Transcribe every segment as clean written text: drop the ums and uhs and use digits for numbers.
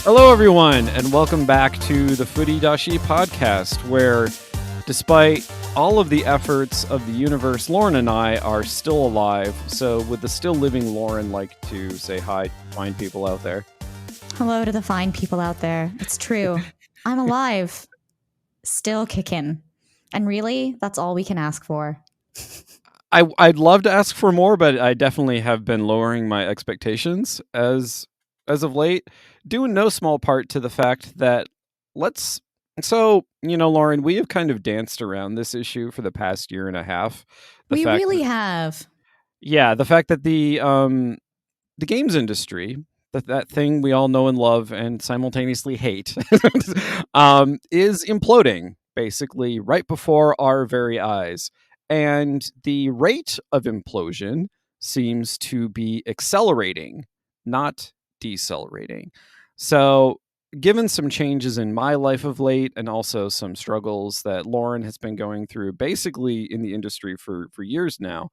Hello, everyone, and welcome back to the Footy Dashi podcast, where despite all of the efforts of the universe, Lauren and I are still alive. So would the still living Lauren like to say hi to fine people out there? Hello to the fine people out there. It's true. I'm alive. Still kicking. And really, that's all we can ask for. I'd love to ask for more, but I definitely have been lowering my expectations as of late, due in no small part to the fact that Lauren, we have kind of danced around this issue for the past year and a half. We really have. Yeah, the fact that the games industry, that thing we all know and love and simultaneously hate, is imploding basically right before our very eyes. And the rate of implosion seems to be accelerating, not decelerating. So, given some changes in my life of late and also some struggles that Lauren has been going through basically in the industry for years now,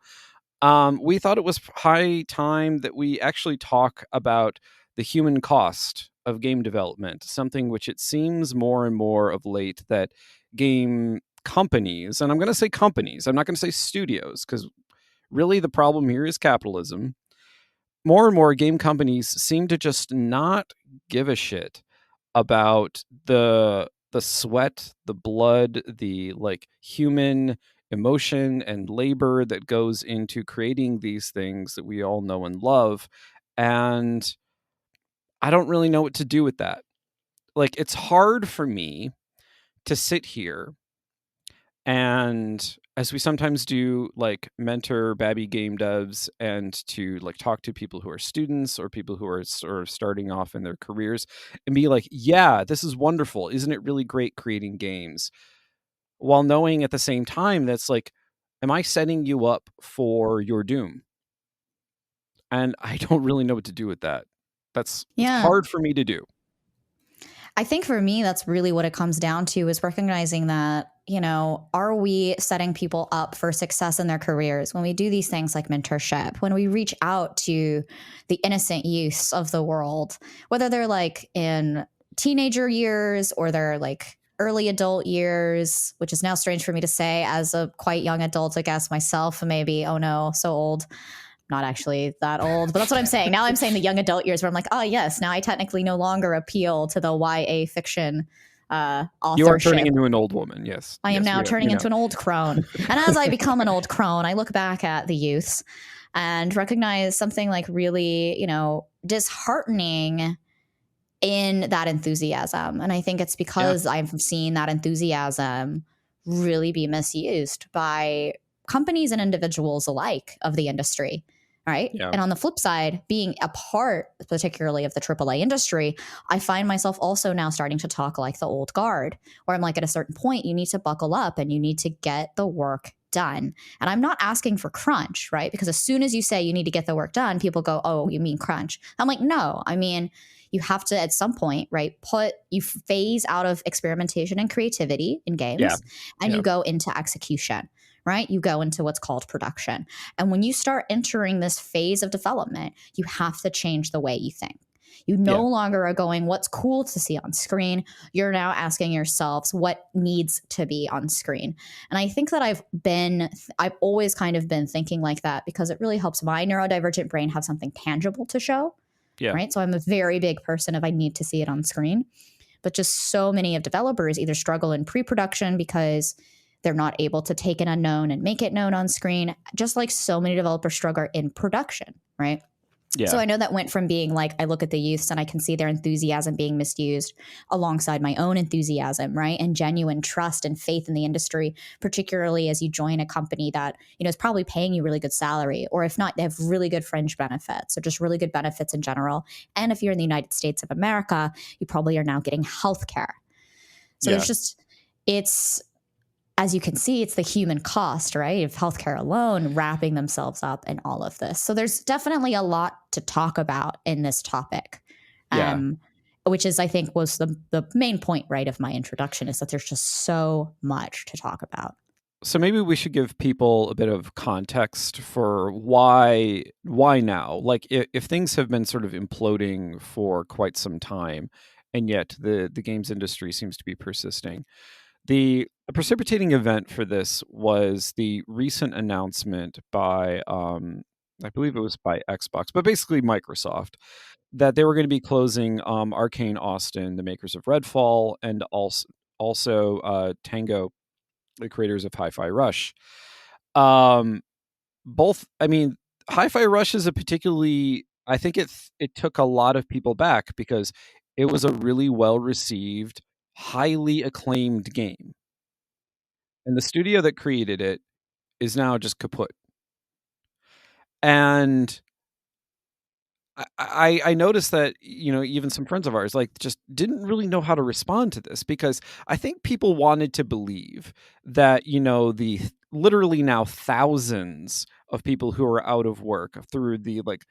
we thought it was high time that we actually talk about the human cost of game development, something which it seems more and more of late that game companies, and I'm going to say companies, I'm not going to say studios, because really the problem here is capitalism. More and more game companies seem to just not give a shit about the sweat, the blood, the human emotion and labor that goes into creating these things that we all know and love. And I don't really know what to do with that. It's hard for me to sit here and, as we sometimes do, mentor babby game devs and to talk to people who are students or people who are sort of starting off in their careers and be like, yeah, this is wonderful. Isn't it really great creating games? While knowing at the same time that's am I setting you up for your doom? And I don't really know what to do with that. It's hard for me to do. I think for me, that's really what it comes down to, is recognizing that, are we setting people up for success in their careers when we do these things like mentorship, when we reach out to the innocent youths of the world, whether they're in teenager years or they're early adult years, which is now strange for me to say as a quite young adult, I guess myself, maybe. Oh no, so old. Not actually that old, but that's what I'm saying. Now I'm saying the young adult years where I'm like, oh yes, now I technically no longer appeal to the YA fiction authorship. You are turning into an old woman, yes. I am now turning into an old crone. And as I become an old crone, I look back at the youths and recognize something really, disheartening in that enthusiasm. And I think it's because I've seen that enthusiasm really be misused by companies and individuals alike of the industry, right? Yeah. And on the flip side, being a part, particularly of the AAA industry, I find myself also now starting to talk like the old guard, where I'm like, at a certain point, you need to buckle up and you need to get the work done. And I'm not asking for crunch, right? Because as soon as you say you need to get the work done, people go, oh, you mean crunch? I'm like, no, I mean, you have to, at some point, right, you phase out of experimentation and creativity in games, and you go into execution. Right? You go into what's called production. And when you start entering this phase of development, you have to change the way you think. You no longer are going, what's cool to see on screen? You're now asking yourselves what needs to be on screen. And I think that I've always kind of been thinking like that because it really helps my neurodivergent brain have something tangible to show. Yeah. Right. So I'm a very big person if I need to see it on screen. But just so many of developers either struggle in pre-production because they're not able to take an unknown and make it known on screen, just like so many developers struggle in production, right? So Yeah. I know that went from being like, I look at the youths and I can see their enthusiasm being misused alongside my own enthusiasm, right? And genuine trust and faith in the industry, particularly as you join a company that, is probably paying you really good salary, or if not, they have really good fringe benefits or just really good benefits in general. And if you're in the United States of America, you probably are now getting healthcare. So Yeah. it's, as you can see, it's the human cost, right, of healthcare alone wrapping themselves up in all of this. So there's definitely a lot to talk about in this topic, Yeah. which is, I think, was the main point, right, of my introduction, is that there's just so much to talk about. So maybe we should give people a bit of context for why now. Like if things have been sort of imploding for quite some time, and yet the games industry seems to be persisting. The precipitating event for this was the recent announcement by I believe it was by Xbox, but basically Microsoft, that they were going to be closing Arcane Austin, the makers of Redfall, and also Tango, the creators of Hi-Fi Rush. Um, both, I mean, Hi-Fi Rush is a particularly, I think it took a lot of people back because it was a really well received, highly acclaimed game, and the studio that created it is now just kaput. And I noticed that, even some friends of ours, like, just didn't really know how to respond to this, because I think people wanted to believe that, the literally now thousands of people who are out of work through the, like,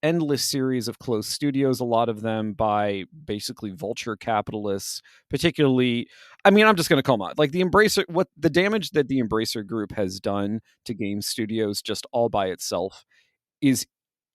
endless series of closed studios, a lot of them by basically vulture capitalists, particularly, I mean, I'm just going to call them out. Like, what the damage that the Embracer Group has done to game studios just all by itself is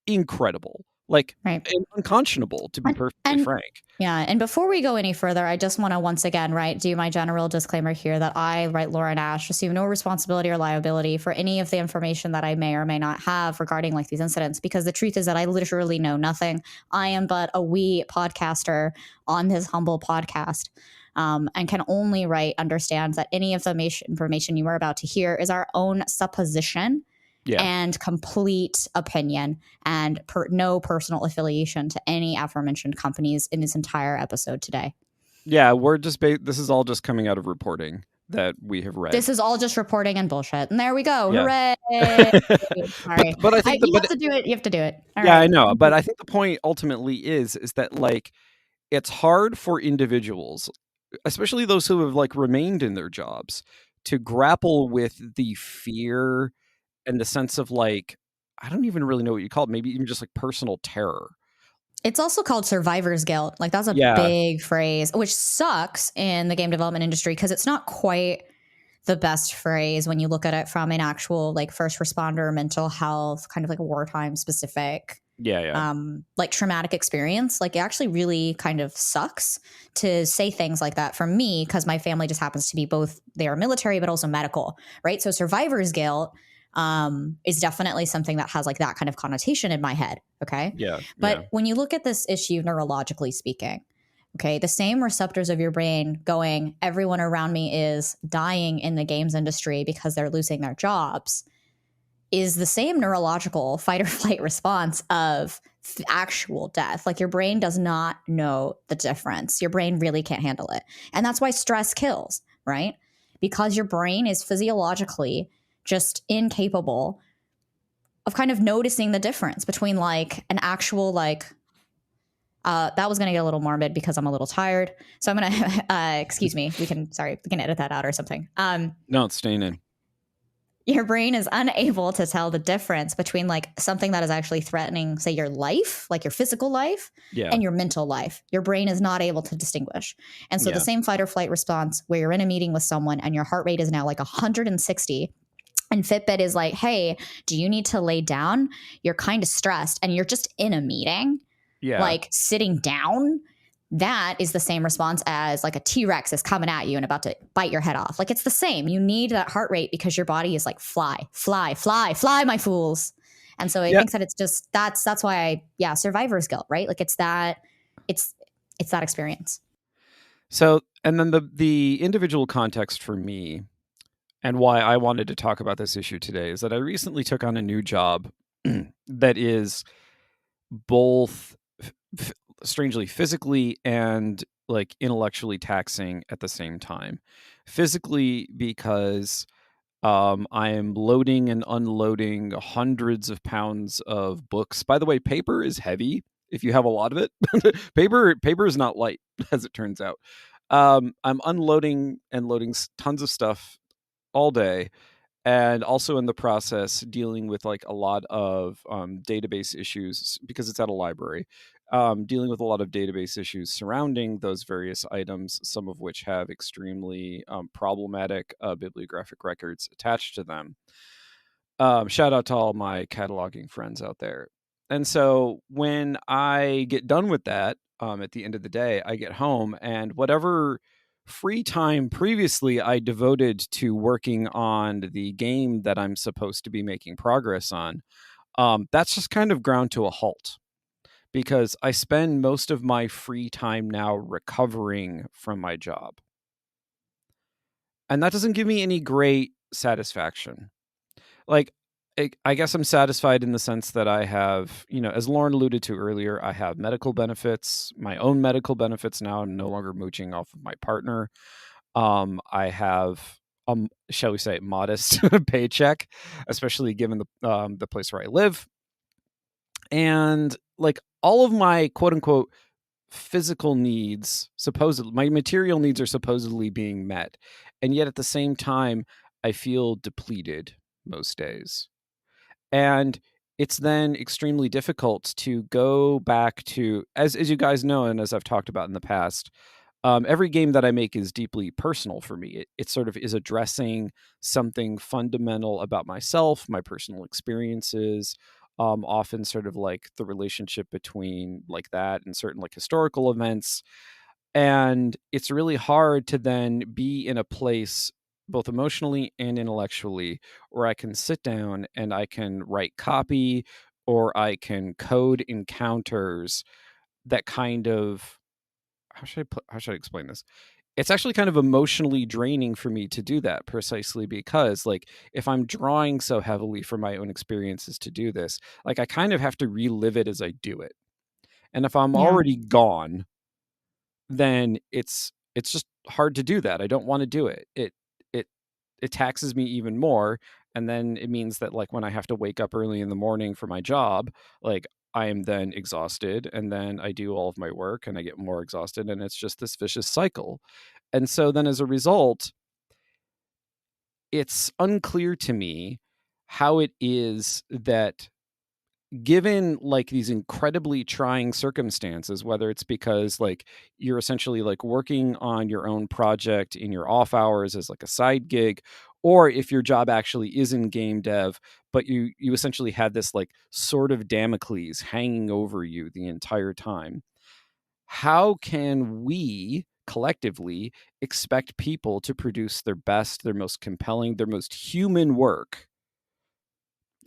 incredible, like, Right. and unconscionable, to be perfectly And frank. yeah, and before we go any further, I just want to once again, right, do my general disclaimer here that I, right, Lauren Ash, assume no responsibility or liability for any of the information that I may or may not have regarding like these incidents, because the truth is that I literally know nothing. I am but a wee podcaster on this humble podcast. And can only, right, understand that any of the information you are about to hear is our own supposition Yeah. and complete opinion, and no personal affiliation to any aforementioned companies in this entire episode today. Yeah, we're just this is all just coming out of reporting that we have read. This is all just reporting and bullshit. And there we go. Yeah. Hooray. Sorry. But I think You have to do it. You have to do it. All yeah, right. I know, but I think the point ultimately is that, like, it's hard for individuals, especially those who have, like, remained in their jobs, to grapple with the fear and the sense of, like, I don't even really know what you call it, maybe even just like personal terror. It's also called survivor's guilt. Like, that's a Yeah. big phrase, which sucks in the game development industry because it's not quite the best phrase when you look at it from an actual like first responder mental health kind of like a wartime specific Yeah. like traumatic experience. Like, it actually really kind of sucks to say things like that from me, because my family just happens to be both, they are military but also medical, right? So survivor's guilt is definitely something that has like that kind of connotation in my head. Okay. Yeah. But when you look at this issue neurologically speaking, okay, the same receptors of your brain going, everyone around me is dying in the games industry because they're losing their jobs, is the same neurological fight or flight response of actual death. Like, your brain does not know the difference. Your brain really can't handle it. And that's why stress kills, right? Because your brain is physiologically just incapable of kind of noticing the difference between like an actual like that was going to get a little morbid because I'm a little tired. So I'm going to, excuse me, we can edit that out or something. No, it's staying in. Your brain is unable to tell the difference between like something that is actually threatening, say, your life, like your physical life, and your mental life. Your brain is not able to distinguish. And so the same fight or flight response where you're in a meeting with someone and your heart rate is now like 160, and Fitbit is like, hey, do you need to lay down? You're kind of stressed and you're just in a meeting. Yeah. Like, sitting down, that is the same response as like a T-Rex is coming at you and about to bite your head off. Like, it's the same. You need that heart rate because your body is like, fly, fly, fly, fly, my fools. And so I think that it's just, that's why survivor's guilt, right? Like, it's that experience. So, and then the individual context for me and why I wanted to talk about this issue today is that I recently took on a new job that is both f- strangely physically and like intellectually taxing at the same time. Physically, because I am loading and unloading hundreds of pounds of books. By the way, paper is heavy if you have a lot of it. Paper is not light, as it turns out. I'm unloading and loading tons of stuff all day, and also in the process dealing with like a lot of database issues because it's at a library. Dealing with a lot of database issues surrounding those various items, some of which have extremely problematic bibliographic records attached to them. Shout out to all my cataloging friends out there. And so when I get done with that, at the end of the day, I get home, and whatever free time previously I devoted to working on the game that I'm supposed to be making progress on, that's just kind of ground to a halt because I spend most of my free time now recovering from my job. And that doesn't give me any great satisfaction. Like, I guess I'm satisfied in the sense that I have, as Lauren alluded to earlier, I have medical benefits, my own medical benefits now. I'm no longer mooching off of my partner. I have, shall we say, modest paycheck, especially given the place where I live, and like all of my quote unquote physical needs, supposedly my material needs are supposedly being met, and yet at the same time, I feel depleted most days. And it's then extremely difficult to go back to, as you guys know and as I've talked about in the past, every game that I make is deeply personal for me. It sort of is addressing something fundamental about myself, my personal experiences, often sort of like the relationship between like that and certain like historical events. And it's really hard to then be in a place both emotionally and intellectually where I can sit down and I can write copy or I can code encounters that kind of, how should I explain this? It's actually kind of emotionally draining for me to do that, precisely because like if I'm drawing so heavily from my own experiences to do this, like I kind of have to relive it as I do it. And if I'm Yeah. already gone, then it's just hard to do that. I don't want to do it. It it taxes me even more, and then it means that like when I have to wake up early in the morning for my job, like I am then exhausted, and then I do all of my work and I get more exhausted, and it's just this vicious cycle. And so then as a result, it's unclear to me how it is that given like these incredibly trying circumstances, whether it's because like you're essentially like working on your own project in your off hours as like a side gig, or if your job actually is in game dev, but you essentially had this like sort of Damocles hanging over you the entire time. How can we collectively expect people to produce their best, their most compelling, their most human work?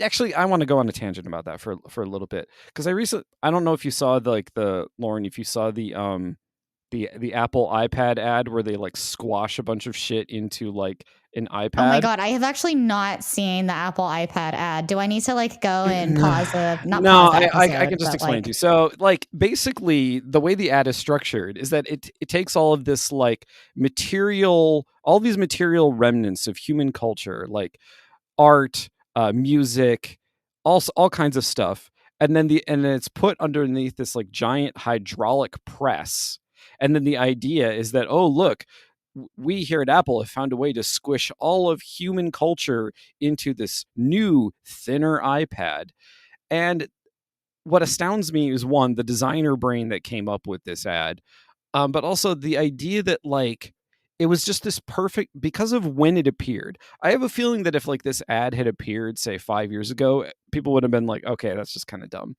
Actually, I want to go on a tangent about that for a little bit because I don't know if you saw the Lauren, if you saw the Apple iPad ad where they like squash a bunch of shit into like an Oh my iPad. God, I have actually not seen the Apple iPad ad. Do I need to like go and not No, pause the I episode, can just but explain to you. like, So, like, basically, the way the ad is structured is that it takes all of this like material, all these material remnants of human culture, like art, music, all kinds of stuff, and then it's put underneath this like giant hydraulic press, and then the idea is that, oh look, we here at Apple have found a way to squish all of human culture into this new thinner iPad. And what astounds me is one, the designer brain that came up with this ad, but also the idea that like it was just this perfect because of when it appeared. I have a feeling that if like this ad had appeared say 5 years ago, people would have been like, okay, that's just kind of dumb.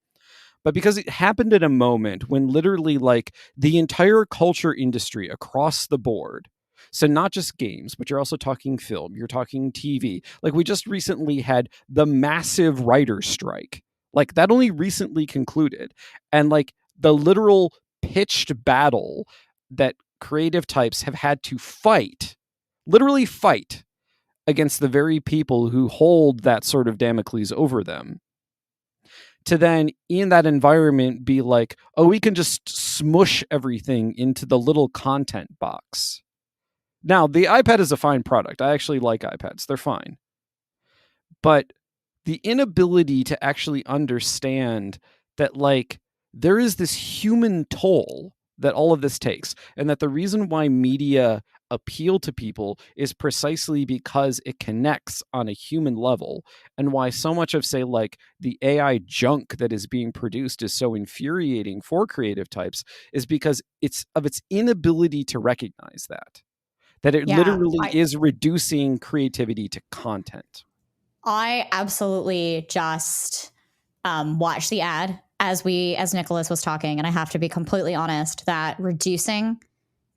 But because it happened at a moment when literally like the entire culture industry across the board, so not just games, but you're also talking film, you're talking TV. Like we just recently had the massive writer's strike. Like that only recently concluded. And like the literal pitched battle that creative types have had to fight, literally fight against the very people who hold that sort of Damocles over them. to then in that environment be like, oh, we can just smush everything into the little content box. Now, the iPad is a fine product. I actually like iPads. They're fine. But the inability to actually understand that, like, there is this human toll that all of this takes, and that the reason why media appeal to people is precisely because it connects on a human level, and why so much of, say, like, the AI junk that is being produced is so infuriating for creative types is because it's of its inability to recognize that it Yeah, literally is reducing creativity to content. I absolutely just watched the ad as Nicholas was talking, and I have to be completely honest that reducing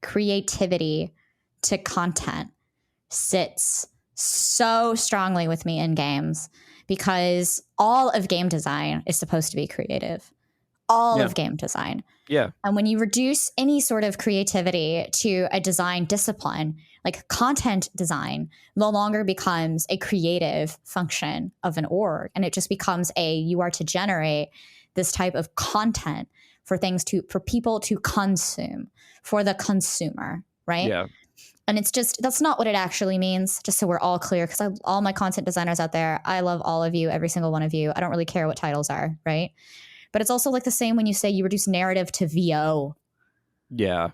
creativity to content sits so strongly with me in games, because all of game design is supposed to be creative. All Yeah. of game design. Yeah. And when you reduce any sort of creativity to a design discipline, like content design no longer becomes a creative function of an org. And it just becomes you are to generate this type of content for people to consume, for the consumer, right? Yeah. And that's not what it actually means, just so we're all clear, because all my content designers out there, I love all of you, every single one of you. I don't really care what titles are, right? But it's also like the same when you say you reduce narrative to VO. Yeah.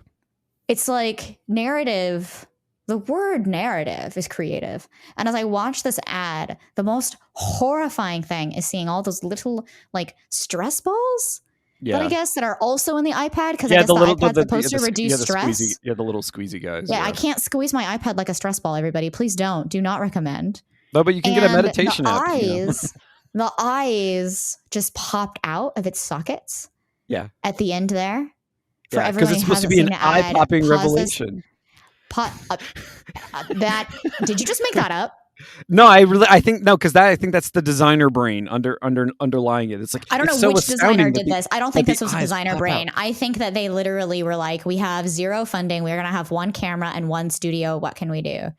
It's like narrative, the word narrative is creative. And as I watch this ad, the most horrifying thing is seeing all those little like stress balls that I guess that are also in the iPad, because I guess the iPad's supposed to reduce stress. The little squeezy guys. Yeah, I can't squeeze my iPad like a stress ball, everybody. Please don't. Do not recommend. No, but you can get a meditation app. The eyes just popped out of its sockets. Yeah. At the end there. For everyone it's supposed to be an eye-popping revelation. Did you just make that up? No, I think that's the designer brain underlying it. It's like, I don't know which designer did this. I don't think this was a designer brain. I think that they literally were like, we have zero funding. We're going to have one camera and one studio. What can we do?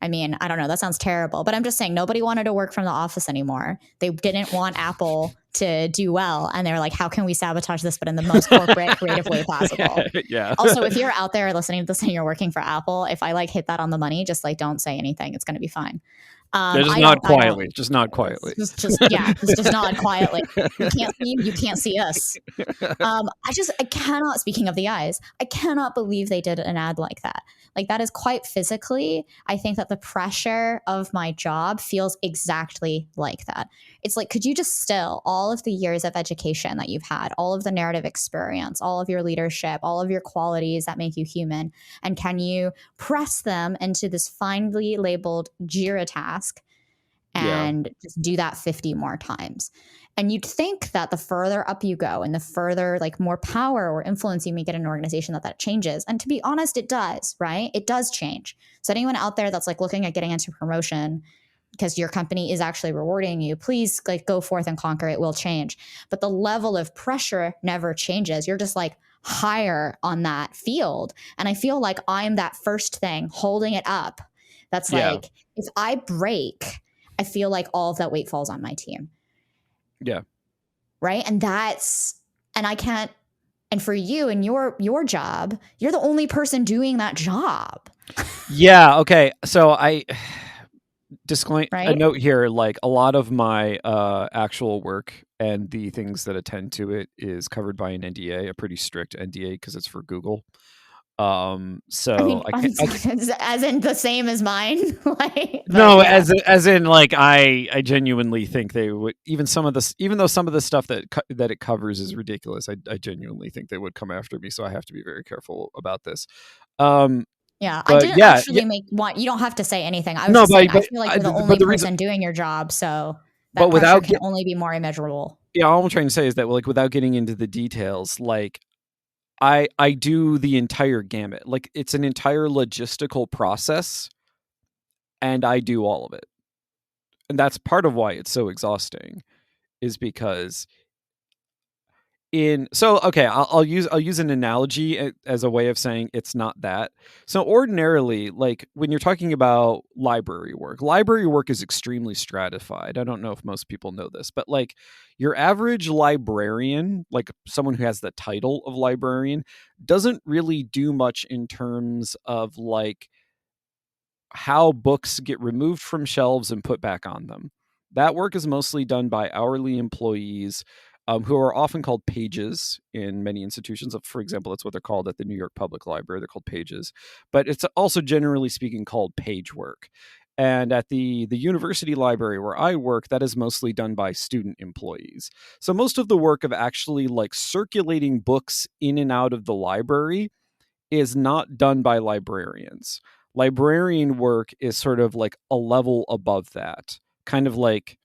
I mean, I don't know. That sounds terrible. But I'm just saying, nobody wanted to work from the office anymore. They didn't want Apple to do well. And they were like, how can we sabotage this, but in the most corporate, creative way possible? Yeah. Also, if you're out there listening to this and you're working for Apple, if I like hit that on the money, just like don't say anything. It's going to be fine. Just not quietly. Just nod quietly. Just nod quietly. You can't see us. I cannot, speaking of the eyes, I cannot believe they did an ad like that. Like, that is quite physically, I think that the pressure of my job feels exactly like that. It's like, could you just still all of the years of education that you've had, all of the narrative experience, all of your leadership, all of your qualities that make you human, and can you press them into this finely labeled JIRA task and just do that 50 more times? And you'd think that the further up you go and the further like more power or influence you may get in an organization, that changes. And to be honest, it does, right? It does change. So anyone out there that's like looking at getting into promotion because your company is actually rewarding you, please like go forth and conquer. It will change. But the level of pressure never changes. You're just like higher on that field. And I feel like I'm that first thing holding it up. That's like, if I break, I feel like all of that weight falls on my team. Yeah. Right. And I can't. And for you and your job, you're the only person doing that job. Yeah. Okay. So I disclaim right? a note here, like a lot of my actual work and the things that attend to it is covered by an NDA, a pretty strict NDA, because it's for Google. So I mean, as in the same as mine. Like, no, yeah. as in like I genuinely think they would, even though some of the stuff that it covers is ridiculous, I genuinely think they would come after me. So I have to be very careful about this. Yeah, I didn't actually you don't have to say anything. I was I feel like you're the only person doing your job, so that pressure can only be more immeasurable. Yeah, all I'm trying to say is that, like, without getting into the details, like, I do the entire gamut. Like, it's an entire logistical process, and I do all of it. And that's part of why it's so exhausting, is because I'll use an analogy as a way of saying it's not that. So ordinarily, like when you're talking about library work is extremely stratified. I don't know if most people know this, but like your average librarian, like someone who has the title of librarian, doesn't really do much in terms of like how books get removed from shelves and put back on them. That work is mostly done by hourly employees, who are often called pages in many institutions. For example, that's what they're called at the New York Public Library. They're called pages, but it's also generally speaking called page work. And at the university library where I work, that is mostly done by student employees. So most of the work of actually like circulating books in and out of the library is not done by librarians. Librarian work is sort of like a level above that, kind of like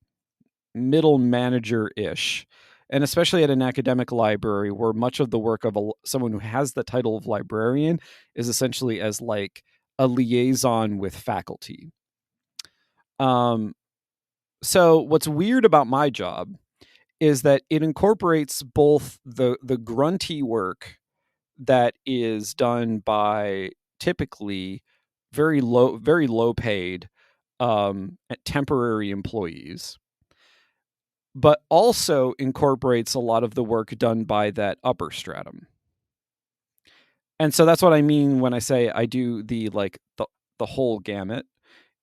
middle manager ish. And especially at an academic library where much of the work of someone who has the title of librarian is essentially as like a liaison with faculty. Um, so what's weird about my job is that it incorporates both the grunty work that is done by typically very low paid temporary employees, but also incorporates a lot of the work done by that upper stratum. And so that's what I mean when I say I do the whole gamut,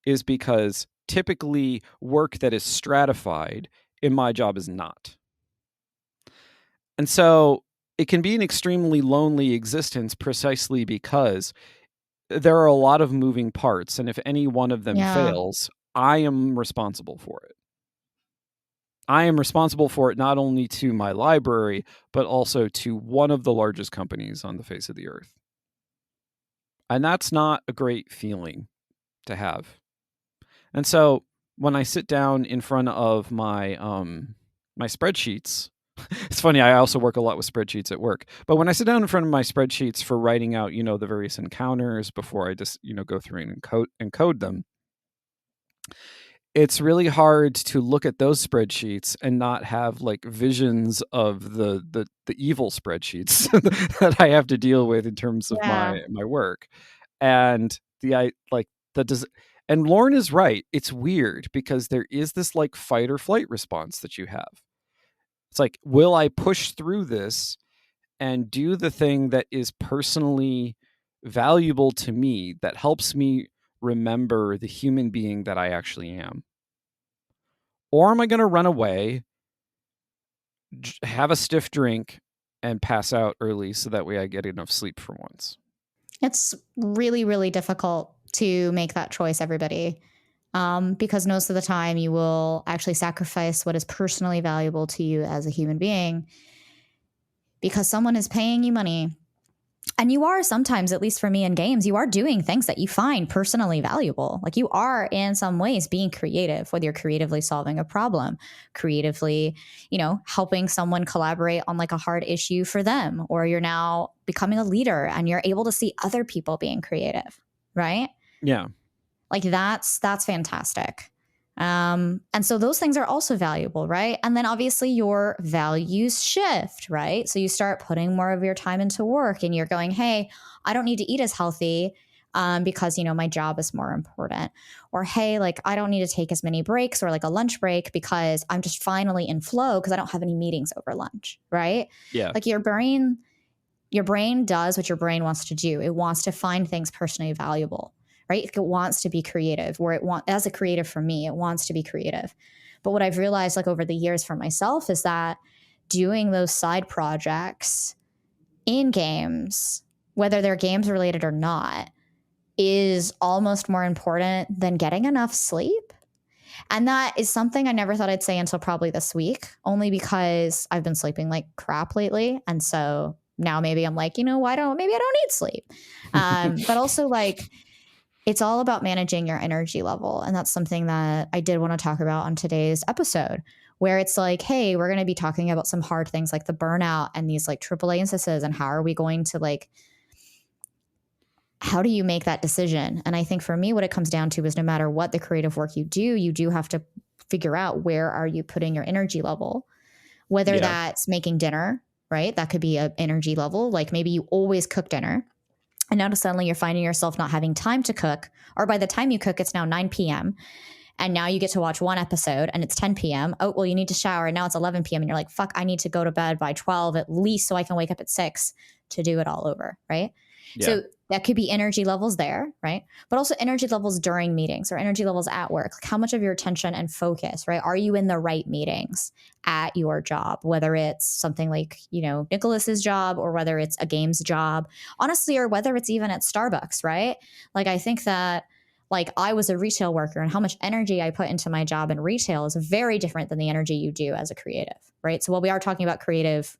is because typically work that is stratified in my job is not. And so it can be an extremely lonely existence precisely because there are a lot of moving parts. And if any one of them Yeah. fails, I am responsible for it. I am responsible for it not only to my library, but also to one of the largest companies on the face of the earth. And that's not a great feeling to have. And so when I sit down in front of my spreadsheets, it's funny, I also work a lot with spreadsheets at work. But when I sit down in front of my spreadsheets for writing out, the various encounters before I just, go through and encode them, it's really hard to look at those spreadsheets and not have like visions of the evil spreadsheets that I have to deal with in terms of Yeah. my work. And I like that does and Lauren is right. It's weird because there is this like fight or flight response that you have. It's like, will I push through this and do the thing that is personally valuable to me, that helps me remember the human being that I actually am? Or am I going to run away, have a stiff drink, and pass out early so that way I get enough sleep for once? It's really, really difficult to make that choice, everybody. Because most of the time you will actually sacrifice what is personally valuable to you as a human being because someone is paying you money. And you are sometimes, at least for me in games, you are doing things that you find personally valuable. Like you are in some ways being creative, whether you're creatively solving a problem, creatively, helping someone collaborate on like a hard issue for them, or you're now becoming a leader and you're able to see other people being creative, right? Yeah. Like that's fantastic. And so those things are also valuable, right? And then obviously your values shift, right? So you start putting more of your time into work and you're going, hey, I don't need to eat as healthy because, my job is more important. Or, hey, like I don't need to take as many breaks or like a lunch break because I'm just finally in flow because I don't have any meetings over lunch, right? Yeah. Like your brain does what your brain wants to do. It wants to find things personally valuable, right? It wants to be creative, as a creative for me, it wants to be creative. But what I've realized like over the years for myself is that doing those side projects in games, whether they're games related or not, is almost more important than getting enough sleep. And that is something I never thought I'd say until probably this week, only because I've been sleeping like crap lately. And so now maybe I'm like, maybe I don't need sleep. But also like, it's all about managing your energy level. And that's something that I did want to talk about on today's episode, where it's like, hey, we're going to be talking about some hard things like the burnout and these like AAA instances, and how are we going to like, how do you make that decision? And I think for me, what it comes down to is no matter what the creative work you do have to figure out where are you putting your energy level, whether that's making dinner, right? That could be an energy level. Like maybe you always cook dinner and now suddenly you're finding yourself not having time to cook. Or by the time you cook, it's now 9 p.m. And now you get to watch one episode and it's 10 p.m. Oh, well, you need to shower. And now it's 11 p.m. And you're like, fuck, I need to go to bed by 12 at least so I can wake up at 6 to do it all over. Right. Yeah. So that could be energy levels there. Right. But also energy levels during meetings or energy levels at work. Like how much of your attention and focus, right? Are you in the right meetings at your job, whether it's something like, Nicholas's job or whether it's a games job, honestly, or whether it's even at Starbucks. Right. Like I think that like I was a retail worker and how much energy I put into my job in retail is very different than the energy you do as a creative, right? So while we are talking about creative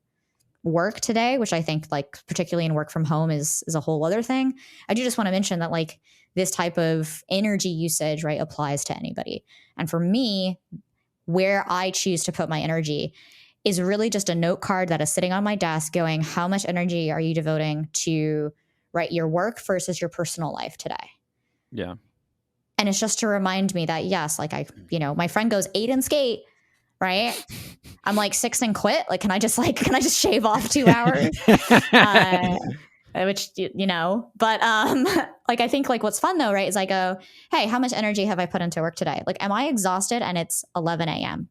work today, which I think like particularly in work from home is a whole other thing, I do just want to mention that like this type of energy usage, right, applies to anybody. And for me, where I choose to put my energy is really just a note card that is sitting on my desk going, how much energy are you devoting to, right, your work versus your personal life today? Yeah. And it's just to remind me that, yes, like my friend goes 8 and skate, right? I'm like 6 and quit. Like, can I just shave off 2 hours? Which, but like, I think like what's fun though, right, is I go, hey, how much energy have I put into work today? Like, am I exhausted? And it's 11 a.m.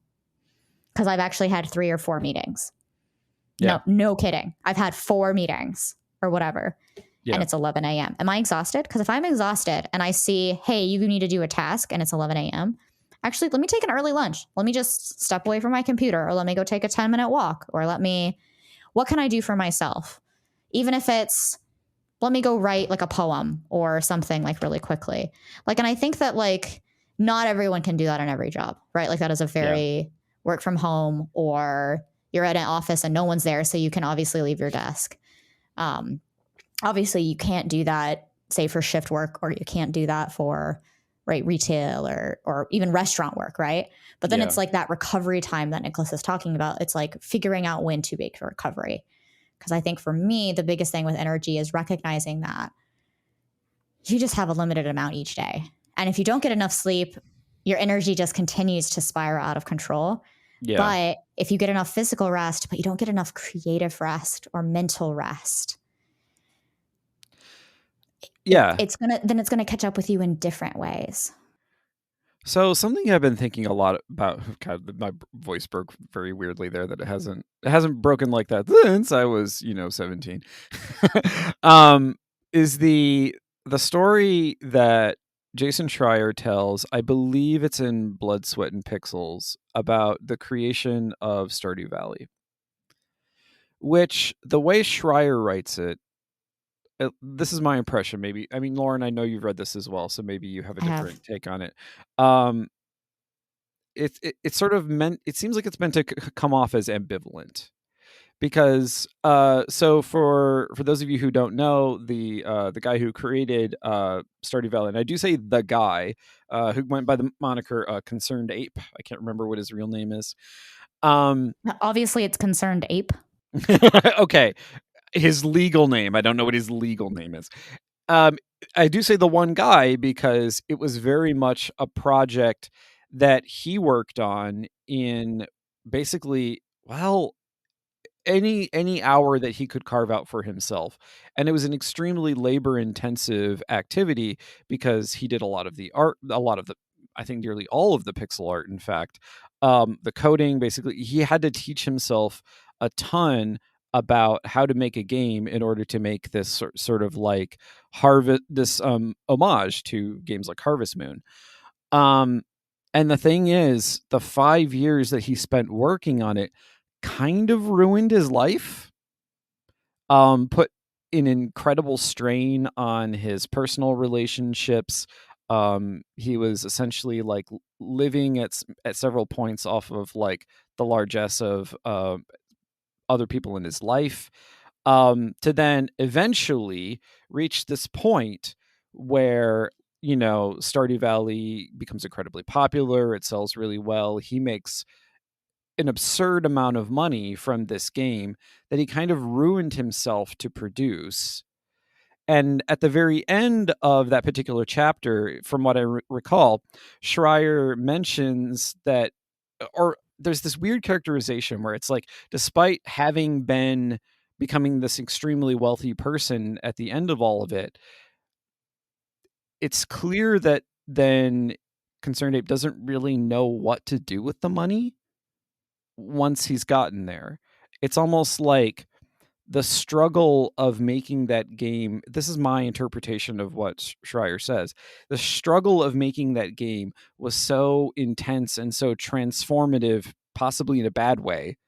because I've actually had 3 or 4 meetings. Yeah. No kidding. I've had 4 meetings or whatever. Yeah. And it's 11 a.m. Am I exhausted? Because if I'm exhausted and I see, hey, you need to do a task and it's 11 a.m., actually, let me take an early lunch. Let me just step away from my computer or let me go take a 10-minute walk or what can I do for myself? Even if it's, let me go write like a poem or something like really quickly. Like, and I think that like not everyone can do that in every job, right? Like that is a very work from home or you're at an office and no one's there. So you can obviously leave your desk. Obviously you can't do that, say for shift work, or you can't do that for retail or even restaurant work, right? But then it's like that recovery time that Nicholas is talking about. It's like figuring out when to make recovery. Because I think for me, the biggest thing with energy is recognizing that you just have a limited amount each day. And if you don't get enough sleep, your energy just continues to spiral out of control. Yeah. But if you get enough physical rest, but you don't get enough creative rest or mental rest, it's gonna catch up with you in different ways. So something I've been thinking a lot about. God, my voice broke very weirdly there. That it hasn't broken like that since I was 17. Is the story that Jason Schreier tells. I believe it's in Blood, Sweat, and Pixels about the creation of Stardew Valley. Which the way Schreier writes it, this is my impression. Maybe, I mean, Lauren, I know you've read this as well, so maybe you have a different take on it. It's sort of meant. It seems like it's meant to come off as ambivalent, because so for those of you who don't know, the guy who created Stardew Valley, and I do say the guy who went by the moniker Concerned Ape. I can't remember what his real name is. Obviously, it's Concerned Ape. Okay. His legal name. I don't know what his legal name is. I do say the one guy because it was very much a project that he worked on in basically, well, any hour that he could carve out for himself. And it was an extremely labor intensive activity because he did a lot of the art, I think nearly all of the pixel art, in fact. The coding, basically, he had to teach himself a ton about how to make a game in order to make this sort of like homage to games like Harvest Moon. And the thing is, the 5 years that he spent working on it kind of ruined his life. Put an incredible strain on his personal relationships. He was essentially like living at several points off of like the largesse of other people in his life, to then eventually reach this point where Stardew Valley becomes incredibly popular. It sells really well. He makes an absurd amount of money from this game that he kind of ruined himself to produce. And at the very end of that particular chapter, from what I recall, Schreier mentions that, or there's this weird characterization where it's like, despite having been becoming this extremely wealthy person at the end of all of it, it's clear that then Concerned Ape doesn't really know what to do with the money once he's gotten there. It's almost like the struggle of making that game, this is my interpretation of what Schreier says. The struggle of making that game was so intense and so transformative, possibly in a bad way,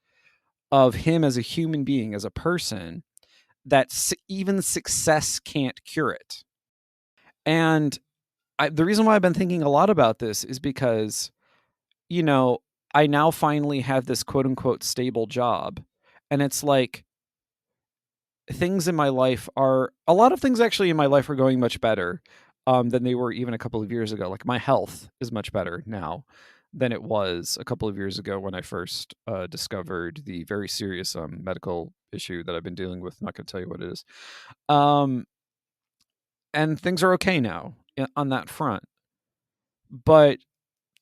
of him as a human being, as a person, that even success can't cure it. And the reason why I've been thinking a lot about this is because, you know, I now finally have this quote unquote stable job. And it's like, things in my life are, a lot of things actually in my life are going much better than they were even a couple of years ago. Like, my health is much better now than it was a couple of years ago when I first discovered the very serious medical issue that I've been dealing with. I'm not going to tell you what it is. And things are okay now on that front. But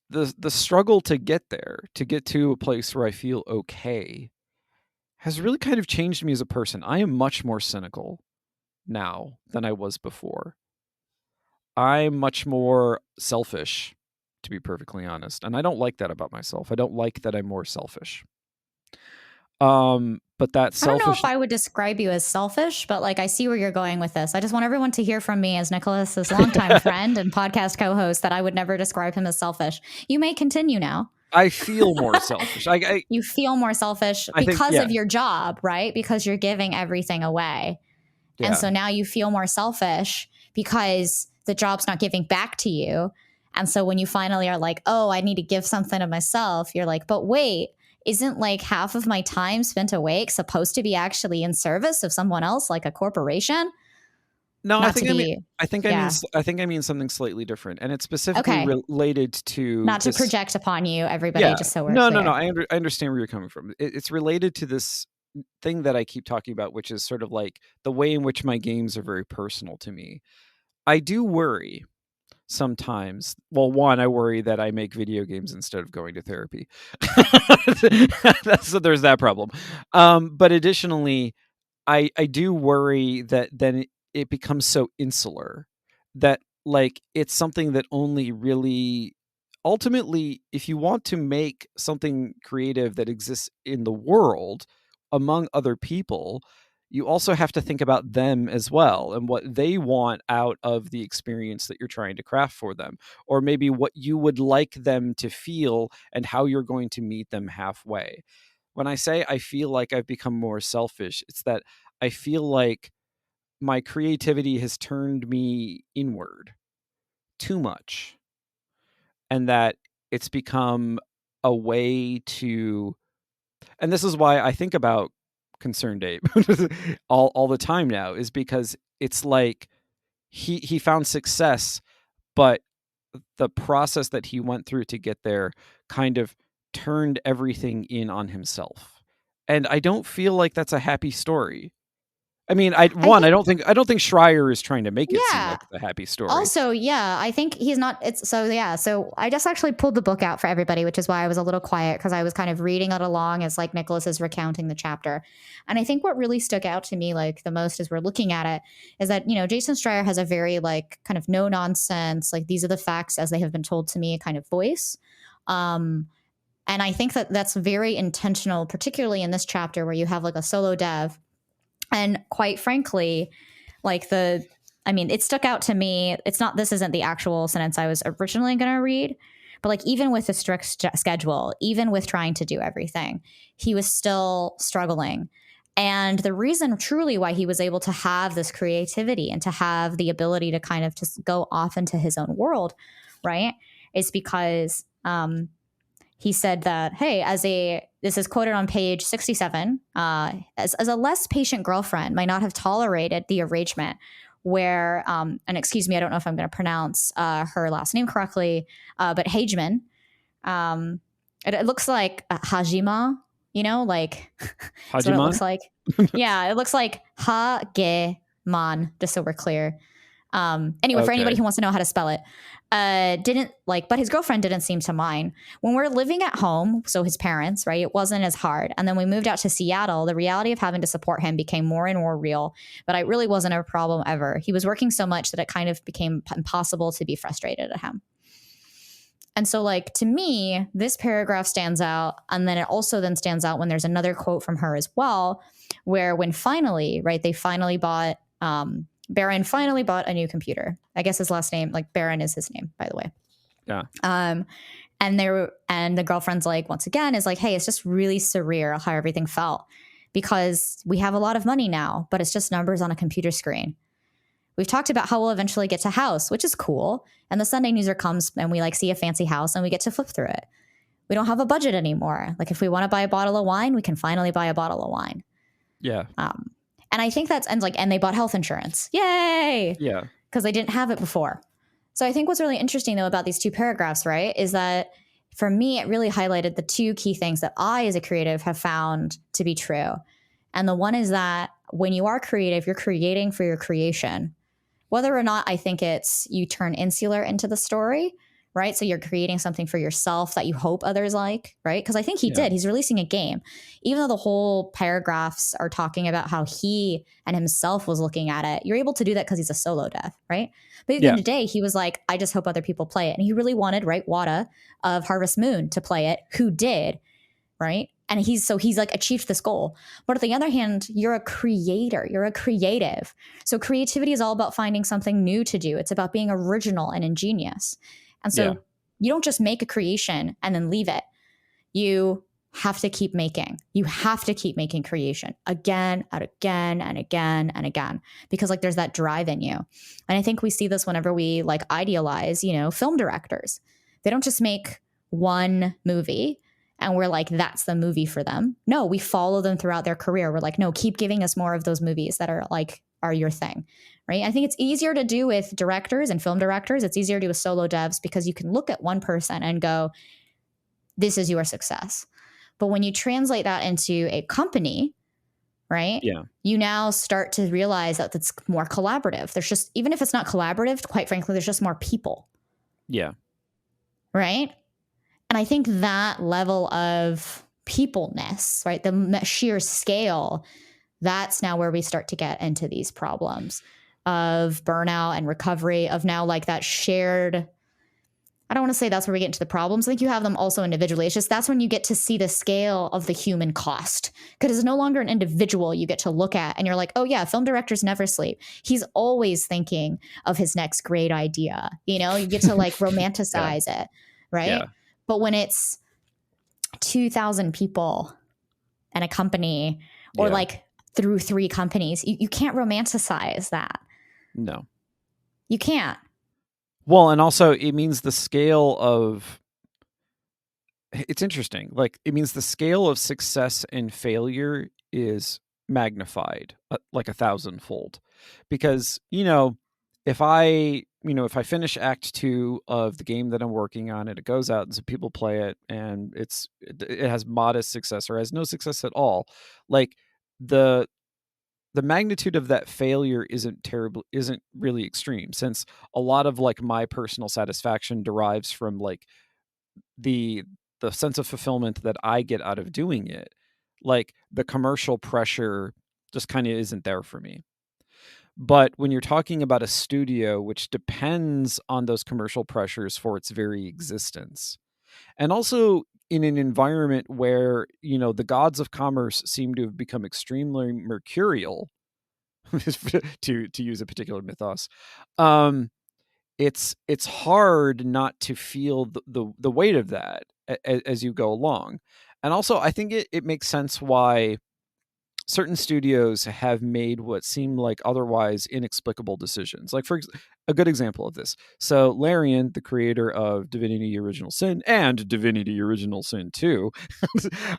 the struggle to get there, to get to a place where I feel okay, has really kind of changed me as a person. I am much more cynical now than I was before. I'm much more selfish, to be perfectly honest. And I don't like that about myself. I don't like that I'm more selfish. But that I don't know selfish, if I would describe you as selfish, but like I see where you're going with this. I just want everyone to hear from me as Nicholas's longtime friend and podcast co-host that I would never describe him as selfish. You may continue now. I feel more selfish. You feel more selfish I think, because yeah. of your job, right? Because you're giving everything away. Yeah. And so now you feel more selfish because the job's not giving back to you. And so when you finally are like, oh, I need to give something of myself, you're like, but wait, isn't like half of my time spent awake supposed to be actually in service of someone else, like a corporation? No, Not I think to I mean be, I think I yeah. mean I think I mean something slightly different, and it's specifically Okay. related to Not to this. project upon you, everybody, Yeah, just so we're no, clear. I understand where you're coming from. It's related to this thing that I keep talking about, which is sort of like the way in which my games are very personal to me. I do worry sometimes. Well, one, I worry that I make video games instead of going to therapy. So there's that problem. But additionally, I do worry that then it becomes so insular that, like, it's something that only really, ultimately, if you want to make something creative that exists in the world among other people, you also have to think about them as well and what they want out of the experience that you're trying to craft for them, or maybe what you would like them to feel and how you're going to meet them halfway. When I say I feel like I've become more selfish, it's that I feel like my creativity has turned me inward too much, and that it's become a way to, and this is why I think about Concerned Ape all the time now, is because it's like he found success, but the process that he went through to get there kind of turned everything in on himself. And I don't feel like that's a happy story. I mean, I don't think Schreier is trying to make it seem Yeah. like it's a happy story. Also, yeah, I think he's not. It's so, yeah. So I just actually pulled the book out for everybody, which is why I was a little quiet, because I was kind of reading it along as like Nicholas is recounting the chapter. And I think what really stuck out to me like the most as we're looking at it is that, you know, Jason Schreier has a very like kind of no nonsense, like these are the facts as they have been told to me kind of voice. And I think that that's very intentional, particularly in this chapter where you have like a solo dev. And quite frankly, like it stuck out to me. This isn't the actual sentence I was originally going to read, but like even with a strict schedule, even with trying to do everything, he was still struggling. And the reason truly why he was able to have this creativity and to have the ability to kind of just go off into his own world, right, is because he said that, hey, this is quoted on page 67, as a less patient girlfriend might not have tolerated the arrangement where, and excuse me, I don't know if I'm going to pronounce her last name correctly, but Hageman, it looks like Hajima, you know, like that's what it looks like. Yeah, it looks like Ha-ge-man, just so we're clear. Anyway, for anybody Okay. who wants to know how to spell it, didn't like, but his girlfriend didn't seem to mind. When we're living at home, so his parents, right, it wasn't as hard. And then we moved out to Seattle. The reality of having to support him became more and more real, but it really wasn't a problem ever. He was working so much that it kind of became impossible to be frustrated at him. And so, like, to me, this paragraph stands out. And then it also then stands out when there's another quote from her as well, where when finally, right, they finally bought, Baron finally bought a new computer. I guess his last name, like Baron is his name, by the way. Yeah. And the girlfriend's like, once again, is like, hey, it's just really surreal how everything felt because we have a lot of money now, but it's just numbers on a computer screen. We've talked about how we'll eventually get to house, which is cool. And the Sunday newser comes and we like see a fancy house and we get to flip through it. We don't have a budget anymore. Like if we want to buy a bottle of wine, we can finally buy a bottle of wine. Yeah. And I think and they bought health insurance. Yay! Yeah. Because they didn't have it before. So I think what's really interesting though about these two paragraphs, right, is that for me, it really highlighted the two key things that I as a creative have found to be true. And the one is that when you are creative, you're creating for your creation. Whether or not I think it's you turn insular into the story, right? So you're creating something for yourself that you hope others like, right? Because I think he did. He's releasing a game. Even though the whole paragraphs are talking about how he and himself was looking at it, you're able to do that because he's a solo dev, right? But at the end of the day, he was like, I just hope other people play it. And he really wanted, right, Wada of Harvest Moon to play it, who did, right? And he's like achieved this goal. But on the other hand, you're a creator, you're a creative. So creativity is all about finding something new to do. It's about being original and ingenious. And so you don't just make a creation and then leave it. You have to keep making. You have to keep making creation again and again and again and again, because like there's that drive in you. And I think we see this whenever we like idealize, film directors. They don't just make one movie and we're like, that's the movie for them. No, we follow them throughout their career. We're like, no, keep giving us more of those movies that are your thing, right? I think it's easier to do with directors and film directors. It's easier to do with solo devs because you can look at one person and go, this is your success. But when you translate that into a company, right? Yeah. You now start to realize that it's more collaborative. There's just, even if it's not collaborative, quite frankly, there's just more people. Yeah. Right? And I think that level of peopleness, right? The sheer scale, that's now where we start to get into these problems of burnout and recovery, of now like that shared, I don't want to say that's where we get into the problems. I think you have them also individually. It's just that's when you get to see the scale of the human cost, because it's no longer an individual you get to look at and you're like, oh yeah, film directors never sleep. He's always thinking of his next great idea. You get to like romanticize it, right? Yeah. But when it's 2,000 people and a company, or like through 3 companies, you can't romanticize that. No. You can't. Well, and also it means the scale of, it's interesting. Like it means the scale of success and failure is magnified like 1,000-fold, because, if I finish act 2 of the game that I'm working on and it goes out and some people play it and it has modest success or has no success at all, like the magnitude of that failure isn't really extreme, since a lot of like my personal satisfaction derives from like the sense of fulfillment that I get out of doing it. Like the commercial pressure just kind of isn't there for me. But when you're talking about a studio which depends on those commercial pressures for its very existence, and also in an environment where, the gods of commerce seem to have become extremely mercurial, to use a particular mythos, it's hard not to feel the weight of that as you go along. And also, I think it makes sense why certain studios have made what seem like otherwise inexplicable decisions. Like, for a good example of this. So Larian, the creator of Divinity Original Sin and Divinity Original Sin 2,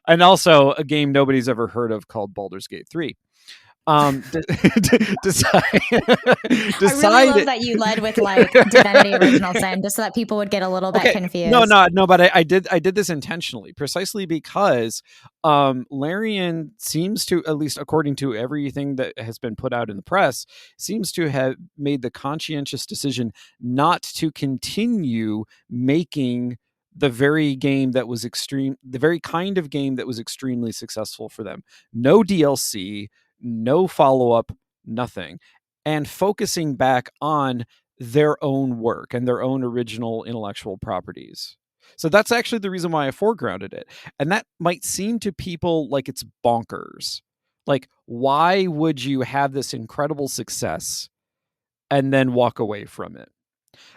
and also a game nobody's ever heard of called Baldur's Gate 3. decide I really love decide that you led with like Divinity Original Sin, just so that people would get a little bit okay. No, confused. no, no, but I did this intentionally, precisely because Larian seems to, at least according to everything that has been put out in the press, seems to have made the conscientious decision not to continue making the very game that was the very kind of game that was extremely successful for them. No DLC, no follow-up, nothing. And focusing back on their own work and their own original intellectual properties. So that's actually the reason why I foregrounded it. And that might seem to people like it's bonkers. Like, why would you have this incredible success and then walk away from it?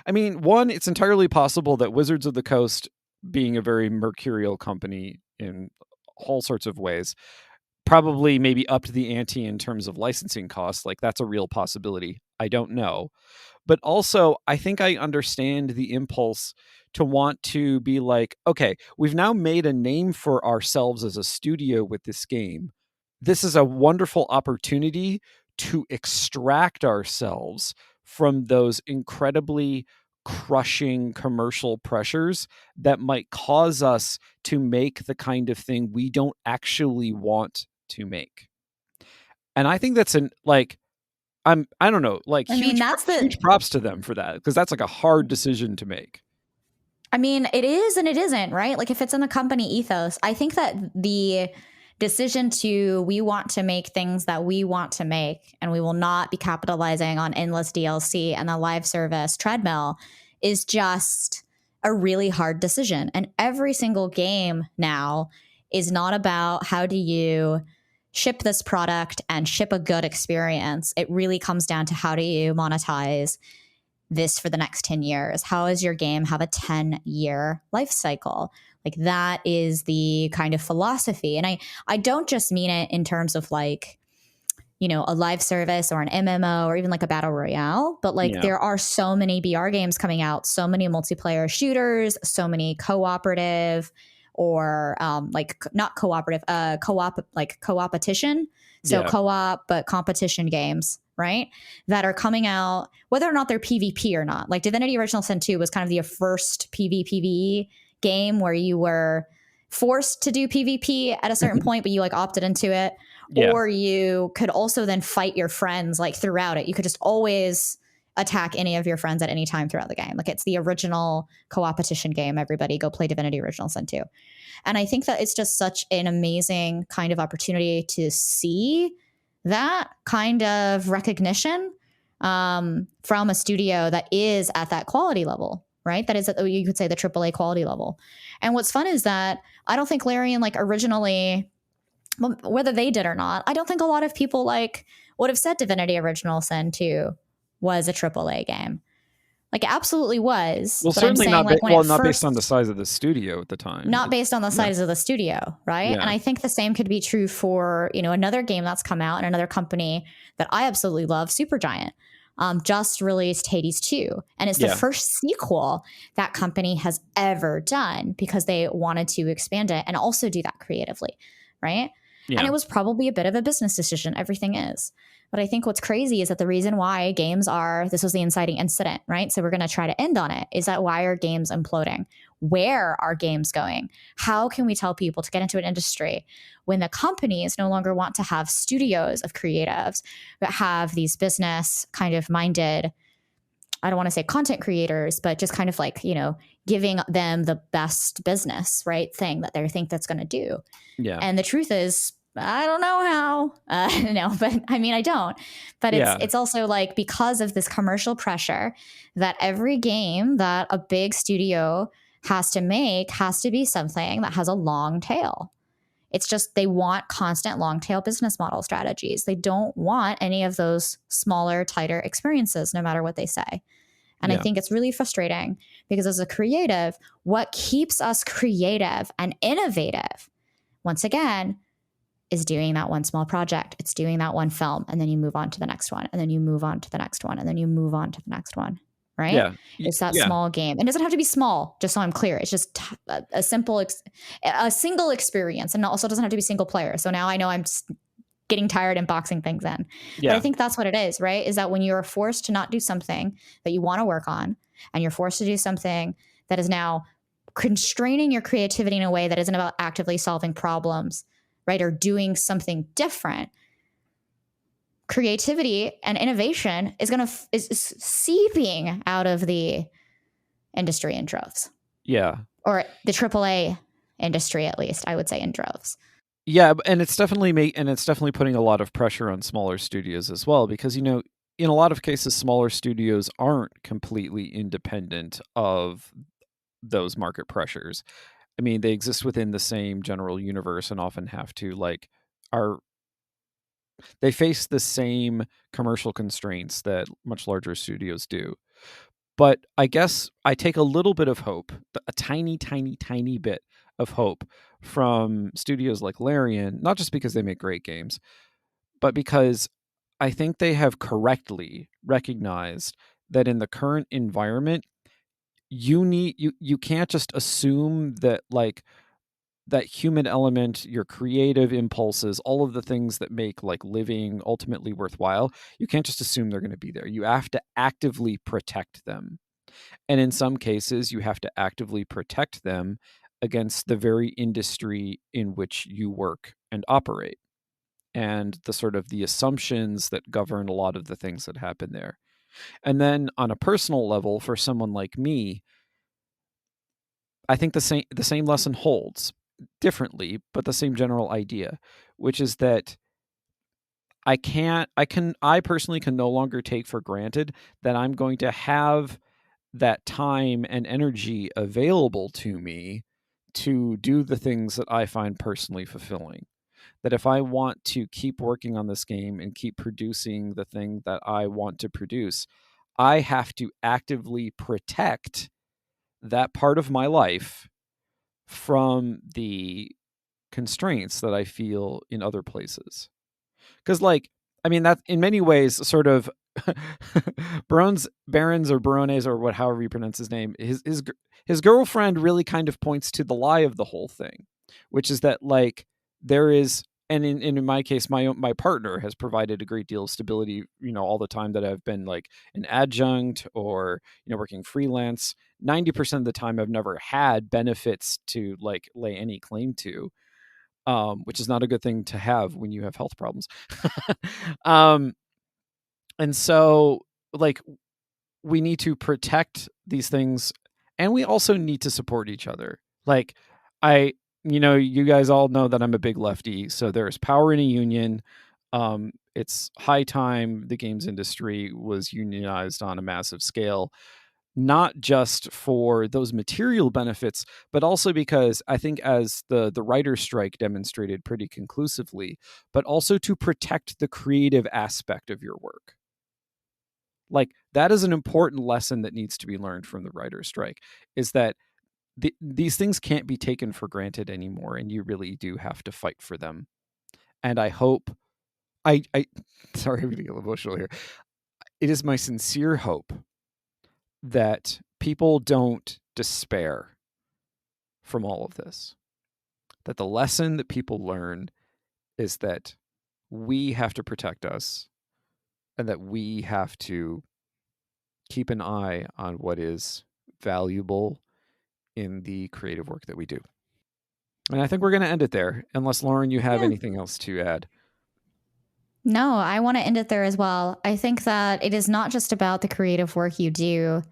I mean, one, it's entirely possible that Wizards of the Coast, being a very mercurial company in all sorts of ways, probably maybe upped the ante in terms of licensing costs. Like, that's a real possibility. I don't know. But also, I think I understand the impulse to want to be like, okay, we've now made a name for ourselves as a studio with this game. This is a wonderful opportunity to extract ourselves from those incredibly crushing commercial pressures that might cause us to make the kind of thing we don't actually want to make. And I think that's I don't know, like I mean, that's huge the props to them for that, because that's like a hard decision to make. I mean, it is and it isn't, right? Like if it's in the company ethos, I think that the decision to we want to make things that we want to make and we will not be capitalizing on endless DLC and the live service treadmill is just a really hard decision. And every single game now is not about how do you ship this product and ship a good experience. It really comes down to how do you monetize this for the next 10 years? How does your game have a 10-year life cycle? Like that is the kind of philosophy. And I don't just mean it in terms of like, you know, a live service or an MMO or even like a battle royale, but like Yeah. there are so many BR games coming out, so many multiplayer shooters, so many cooperative or like not cooperative, co-op, like co-opetition. So Yeah. co-op, but competition games, right? That are coming out, whether or not they're PvP or not. Like Divinity Original Sin 2 was kind of the first PvPvE game where you were forced to do PvP at a certain point, but you like opted into it. Yeah. Or you could also then fight your friends like throughout it. You could just always attack any of your friends at any time throughout the game. Like it's the original co-opetition game. Everybody go play Divinity Original Sin 2. And I think that it's just such an amazing kind of opportunity to see that kind of recognition from a studio that is at that quality level, right? That is, you could say, the AAA quality level. And what's fun is that I don't think Larian like originally, whether they did or not, I don't think a lot of people like would have said Divinity Original Sin 2 was a AAA game. Like it absolutely was, Well, but I'm certainly saying not. like when it Not based on the first, size of the studio at the time. not based on the Yeah. size of the studio, right? Yeah. And I think the same could be true for, you know, another game that's come out and another company that I absolutely love, Supergiant. Just released Hades 2. And it's the Yeah. first sequel that company has ever done because they wanted to expand it and also do that creatively, right? Yeah. And it was probably a bit of a business decision. Everything is. But I think what's crazy is that the reason why games are, this was the inciting incident, right? So we're going to try to end on it. Is that why are games imploding? Where are games going? How can we tell people to get into an industry when the companies no longer want to have studios of creatives, but have these business kind of minded, I don't want to say content creators, but just kind of like, you know, giving them the best business, right, thing that they think that's going to do. Yeah. And the truth is, I don't know how. No, but I mean, I don't. But Yeah. it's also like because of this commercial pressure that every game that a big studio has to make has to be something that has a long tail. It's just they want constant long tail business model strategies. They don't want any of those smaller, tighter experiences, no matter what they say. And I Yeah. think it's really frustrating because as a creative, what keeps us creative and innovative, once again, is doing that one small project. It's doing that one film. And then you move on to the next one. And then you move on to the next one. And then you move on to the next one. Right? Yeah. It's that Yeah. small game. And it doesn't have to be small, just so I'm clear. It's just a simple, a single experience. And it also doesn't have to be single player. So now I know I'm just getting tired and boxing things in. Yeah. But I think that's what it is, right? Is that when you're forced to not do something that you want to work on, and you're forced to do something that is now constraining your creativity in a way that isn't about actively solving problems, right? Or doing something different. Creativity and innovation is is seeping out of the industry in droves. Yeah. Or the AAA industry, at least, I would say, in droves. Yeah, and it's definitely putting a lot of pressure on smaller studios as well, because in a lot of cases smaller studios aren't completely independent of those market pressures. I mean, they exist within the same general universe and often have to they face the same commercial constraints that much larger studios do. But I guess I take a little bit of hope, a tiny, tiny, tiny bit of hope from studios like Larian, not just because they make great games, but because I think they have correctly recognized that in the current environment, you can't just assume that that human element, your creative impulses, all of the things that make living ultimately worthwhile, you can't just assume they're going to be there. You have to actively protect them. And in some cases, you have to actively protect them against the very industry in which you work and operate, and the sort of the assumptions that govern a lot of the things that happen there. And then on a personal level, for someone like me, I think the same lesson holds differently, but the same general idea, which is that I personally can no longer take for granted that I'm going to have that time and energy available to me to do the things that I find personally fulfilling. That if I want to keep working on this game and keep producing the thing that I want to produce, I have to actively protect that part of my life from the constraints that I feel in other places. Because, I mean, that in many ways, sort of, Barons or Barones or however you pronounce his name, his girlfriend really kind of points to the lie of the whole thing, which is that there is, and in my case, my partner has provided a great deal of stability, all the time that I've been an adjunct or working freelance. 90% of the time, I've never had benefits to lay any claim to. Which is not a good thing to have when you have health problems. And so, we need to protect these things, and we also need to support each other. You guys all know that I'm a big lefty, so there's power in a union. It's high time the games industry was unionized on a massive scale, not just for those material benefits, but also because I think, as the writer's strike demonstrated pretty conclusively, but also to protect the creative aspect of your work. That is an important lesson that needs to be learned from the writer's strike, is that these things can't be taken for granted anymore, and you really do have to fight for them. And I hope, I sorry, I'm getting emotional here. It is my sincere hope that people don't despair from all of this. That the lesson that people learn is that we have to protect us, and that we have to keep an eye on what is valuable in the creative work that we do. And I think we're going to end it there, unless, Lauren, you have anything else to add. No, I want to end it there as well. I think that it is not just about the creative work you do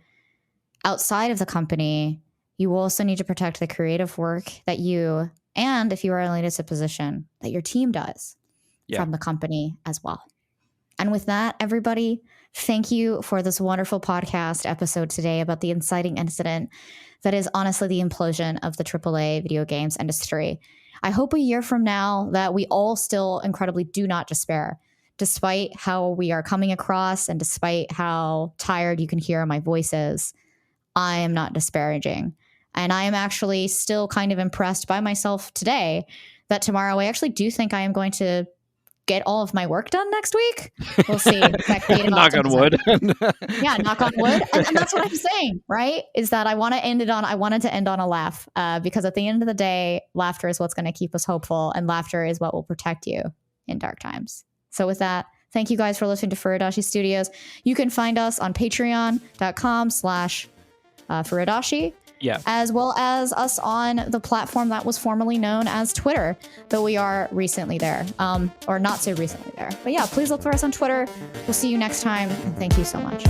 outside of the company. You also need to protect the creative work that you, and if you are in a leadership position, that your team does from the company as well. And with that, everybody, thank you for this wonderful podcast episode today about the inciting incident that is honestly the implosion of the AAA video games industry. I hope a year from now that we all still incredibly do not despair, despite how we are coming across and despite how tired you can hear my voices. I am not disparaging. And I am actually still kind of impressed by myself today that tomorrow I actually do think I am going to get all of my work done next week. We'll see. Knock on wood. Yeah, knock on wood. And that's what I'm saying, right? Is that I wanted to end on a laugh, because at the end of the day, laughter is what's going to keep us hopeful, and laughter is what will protect you. in dark times. So with that, thank you guys for listening to Furudashi Studios. You can find us on patreon.com/Furudashi. Yeah. As well as us on the platform that was formerly known as Twitter, though we are recently there, or not so recently there. But yeah, please look for us on Twitter. We'll see you next time, and thank you so much.